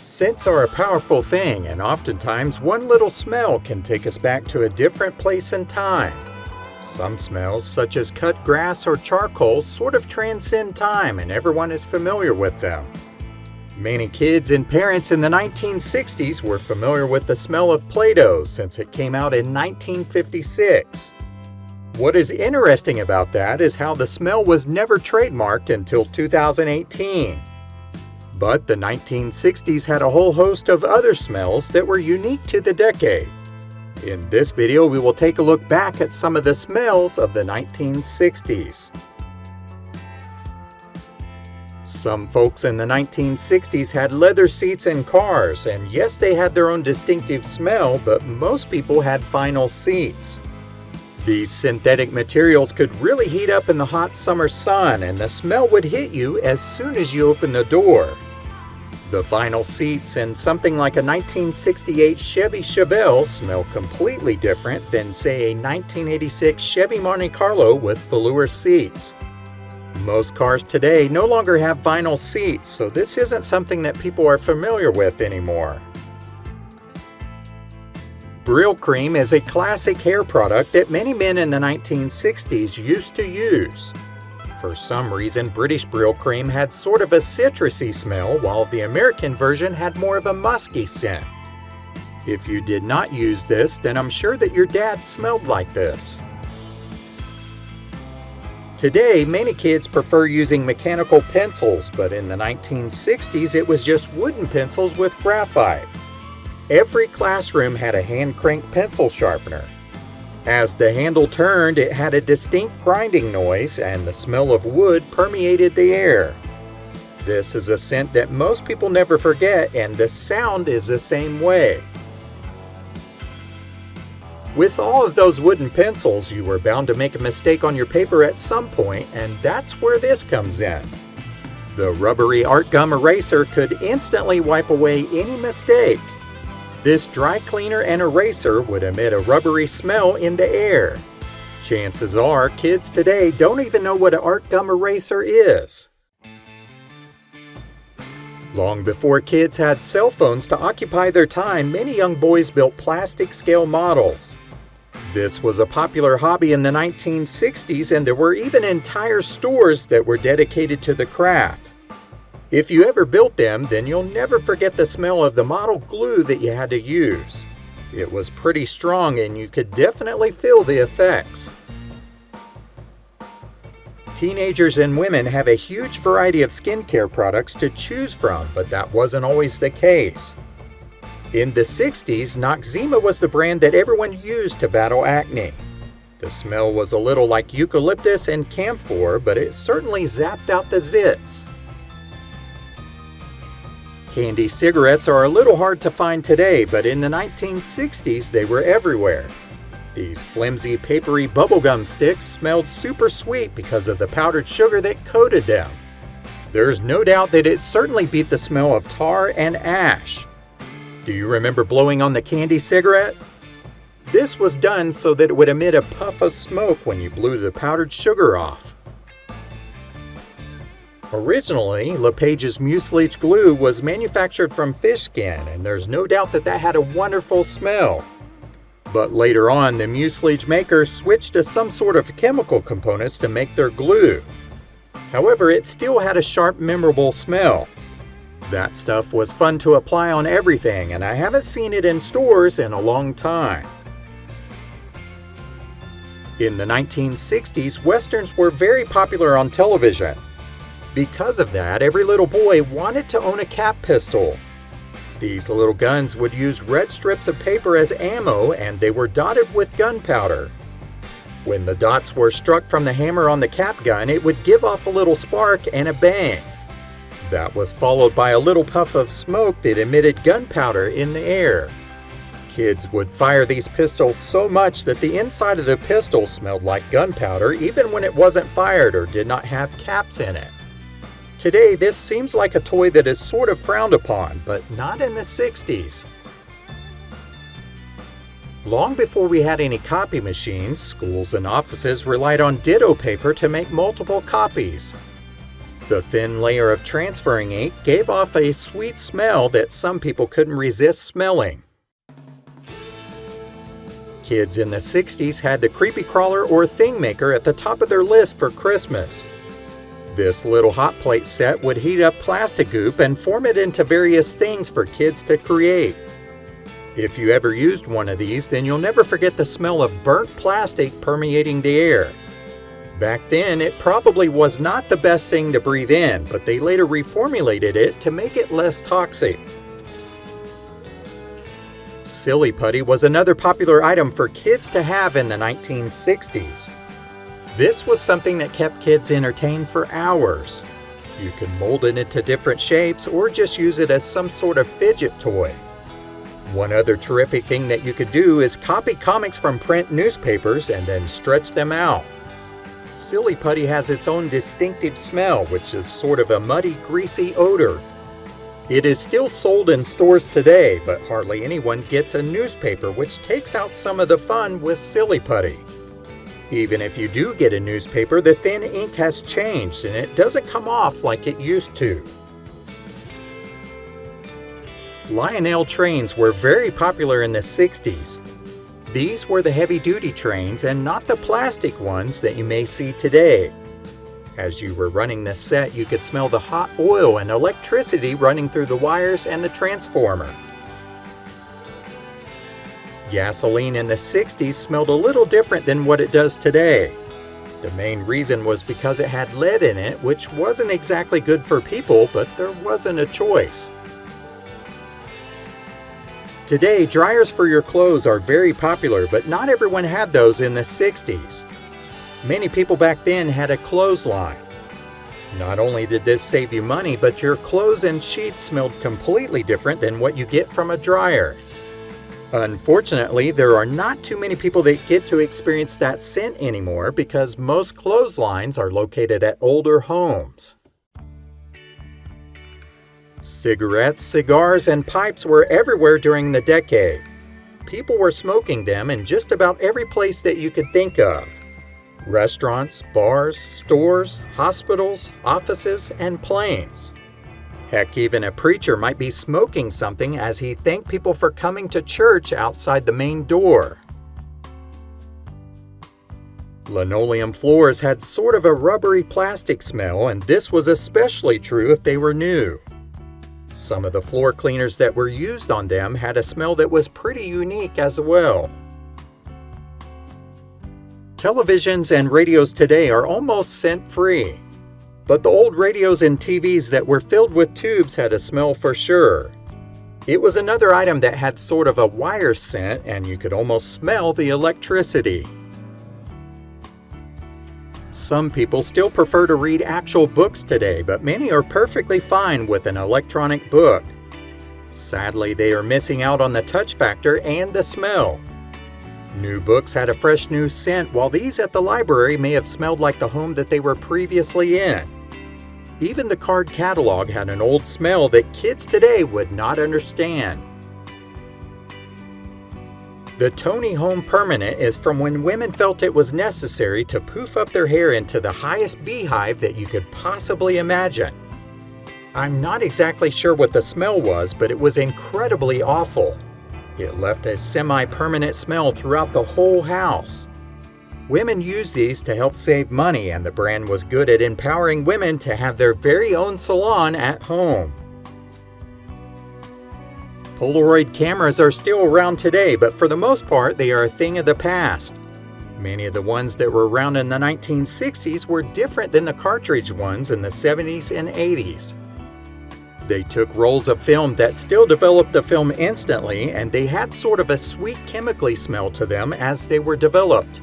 Scents are a powerful thing, and oftentimes one little smell can take us back to a different place and time. Some smells, such as cut grass or charcoal, sort of transcend time and everyone is familiar with them. Many kids and parents in the 1960s were familiar with the smell of Play-Doh since it came out in 1956. What is interesting about that is how the smell was never trademarked until 2018. But the 1960s had a whole host of other smells that were unique to the decade. In this video, we will take a look back at some of the smells of the 1960s. Some folks in the 1960s had leather seats in cars, and yes, they had their own distinctive smell, but most people had vinyl seats. These synthetic materials could really heat up in the hot summer sun, and the smell would hit you as soon as you opened the door. The vinyl seats in something like a 1968 Chevy Chevelle smell completely different than, say, a 1986 Chevy Monte Carlo with velour seats. Most cars today no longer have vinyl seats, so this isn't something that people are familiar with anymore. Brill cream is a classic hair product that many men in the 1960s used to use. For some reason, British Brill cream had sort of a citrusy smell, while the American version had more of a musky scent. If you did not use this, then I'm sure that your dad smelled like this. Today, many kids prefer using mechanical pencils, but in the 1960s it was just wooden pencils with graphite. Every classroom had a hand-cranked pencil sharpener. As the handle turned, it had a distinct grinding noise, and the smell of wood permeated the air. This is a scent that most people never forget, and the sound is the same way. With all of those wooden pencils, you were bound to make a mistake on your paper at some point, and that's where this comes in. The rubbery art gum eraser could instantly wipe away any mistake. This dry cleaner and eraser would emit a rubbery smell in the air. Chances are, kids today don't even know what an art gum eraser is. Long before kids had cell phones to occupy their time, many young boys built plastic scale models. This was a popular hobby in the 1960s, and there were even entire stores that were dedicated to the craft. If you ever built them, then you'll never forget the smell of the model glue that you had to use. It was pretty strong, and you could definitely feel the effects. Teenagers and women have a huge variety of skincare products to choose from, but that wasn't always the case. In the 60s, Noxzema was the brand that everyone used to battle acne. The smell was a little like eucalyptus and camphor, but it certainly zapped out the zits. Candy cigarettes are a little hard to find today, but in the 1960s they were everywhere. These flimsy, papery bubblegum sticks smelled super sweet because of the powdered sugar that coated them. There's no doubt that it certainly beat the smell of tar and ash. Do you remember blowing on the candy cigarette? This was done so that it would emit a puff of smoke when you blew the powdered sugar off. Originally, LePage's mucilage glue was manufactured from fish skin, and there's no doubt that that had a wonderful smell. But later on, the mucilage makers switched to some sort of chemical components to make their glue. However, it still had a sharp, memorable smell. That stuff was fun to apply on everything, and I haven't seen it in stores in a long time. In the 1960s, westerns were very popular on television. Because of that, every little boy wanted to own a cap pistol. These little guns would use red strips of paper as ammo, and they were dotted with gunpowder. When the dots were struck from the hammer on the cap gun, it would give off a little spark and a bang. That was followed by a little puff of smoke that emitted gunpowder in the air. Kids would fire these pistols so much that the inside of the pistol smelled like gunpowder even when it wasn't fired or did not have caps in it. Today, this seems like a toy that is sort of frowned upon, but not in the 60s. Long before we had any copy machines, schools and offices relied on ditto paper to make multiple copies. The thin layer of transferring ink gave off a sweet smell that some people couldn't resist smelling. Kids in the 60s had the creepy crawler or thing maker at the top of their list for Christmas. This little hot plate set would heat up plastic goop and form it into various things for kids to create. If you ever used one of these, then you'll never forget the smell of burnt plastic permeating the air. Back then, it probably was not the best thing to breathe in, but they later reformulated it to make it less toxic. Silly putty was another popular item for kids to have in the 1960s. This was something that kept kids entertained for hours. You could mold it into different shapes or just use it as some sort of fidget toy. One other terrific thing that you could do is copy comics from print newspapers and then stretch them out. Silly putty has its own distinctive smell, which is sort of a muddy, greasy odor. It is still sold in stores today, but hardly anyone gets a newspaper, which takes out some of the fun with silly putty. Even if you do get a newspaper, the thin ink has changed and it doesn't come off like it used to. Lionel trains were very popular in the 60s. These were the heavy-duty trains and not the plastic ones that you may see today. As you were running this set, you could smell the hot oil and electricity running through the wires and the transformer. Gasoline in the 60s smelled a little different than what it does today. The main reason was because it had lead in it, which wasn't exactly good for people, but there wasn't a choice. Today, dryers for your clothes are very popular, but not everyone had those in the 60s. Many people back then had a clothesline. Not only did this save you money, but your clothes and sheets smelled completely different than what you get from a dryer. Unfortunately, there are not too many people that get to experience that scent anymore because most clotheslines are located at older homes. Cigarettes, cigars, and pipes were everywhere during the decade. People were smoking them in just about every place that you could think of. Restaurants, bars, stores, hospitals, offices, and planes. Heck, even a preacher might be smoking something as he thanked people for coming to church outside the main door. Linoleum floors had sort of a rubbery plastic smell, and this was especially true if they were new. Some of the floor cleaners that were used on them had a smell that was pretty unique as well. Televisions and radios today are almost scent-free, but the old radios and TVs that were filled with tubes had a smell for sure. It was another item that had sort of a wire scent, and you could almost smell the electricity. Some people still prefer to read actual books today, but many are perfectly fine with an electronic book. Sadly, they are missing out on the touch factor and the smell. New books had a fresh new scent, while these at the library may have smelled like the home that they were previously in. Even the card catalog had an old smell that kids today would not understand. The Tony Home Permanent is from when women felt it was necessary to poof up their hair into the highest beehive that you could possibly imagine. I'm not exactly sure what the smell was, but it was incredibly awful. It left a semi-permanent smell throughout the whole house. Women used these to help save money, and the brand was good at empowering women to have their very own salon at home. Polaroid cameras are still around today, but for the most part, they are a thing of the past. Many of the ones that were around in the 1960s were different than the cartridge ones in the 70s and 80s. They took rolls of film that still developed the film instantly, and they had sort of a sweet chemically smell to them as they were developed.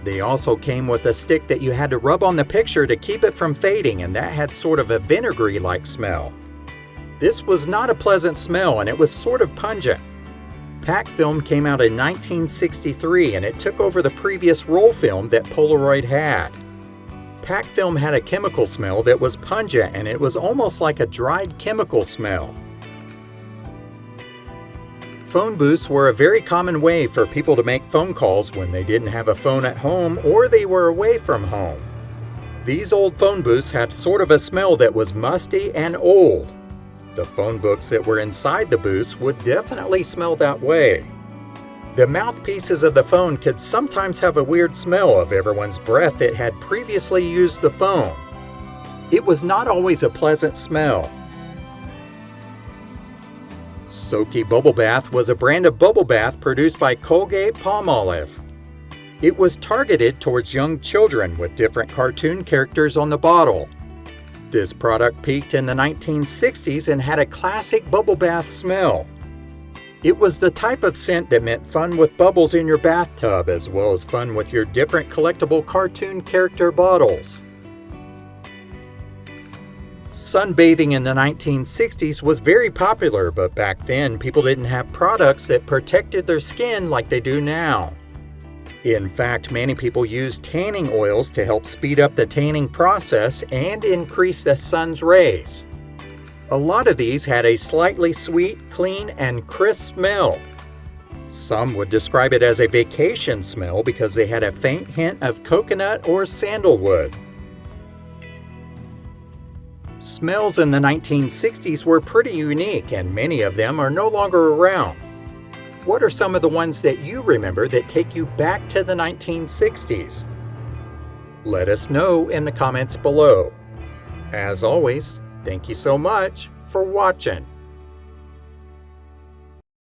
They also came with a stick that you had to rub on the picture to keep it from fading, and that had sort of a vinegary-like smell. This was not a pleasant smell, and it was sort of pungent. Pack film came out in 1963, and it took over the previous roll film that Polaroid had. Pack film had a chemical smell that was pungent, and it was almost like a dried chemical smell. Phone booths were a very common way for people to make phone calls when they didn't have a phone at home or they were away from home. These old phone booths had sort of a smell that was musty and old. The phone books that were inside the booths would definitely smell that way. The mouthpieces of the phone could sometimes have a weird smell of everyone's breath that had previously used the phone. It was not always a pleasant smell. Soaky Bubble Bath was a brand of bubble bath produced by Colgate-Palmolive. It was targeted towards young children with different cartoon characters on the bottle. This product peaked in the 1960s and had a classic bubble bath smell. It was the type of scent that meant fun with bubbles in your bathtub as well as fun with your different collectible cartoon character bottles. Sunbathing in the 1960s was very popular, but back then people didn't have products that protected their skin like they do now. In fact, many people used tanning oils to help speed up the tanning process and increase the sun's rays. A lot of these had a slightly sweet, clean, and crisp smell. Some would describe it as a vacation smell because they had a faint hint of coconut or sandalwood. Smells in the 1960s were pretty unique, and many of them are no longer around. What are some of the ones that you remember that take you back to the 1960s? Let us know in the comments below. As always, thank you so much for watching.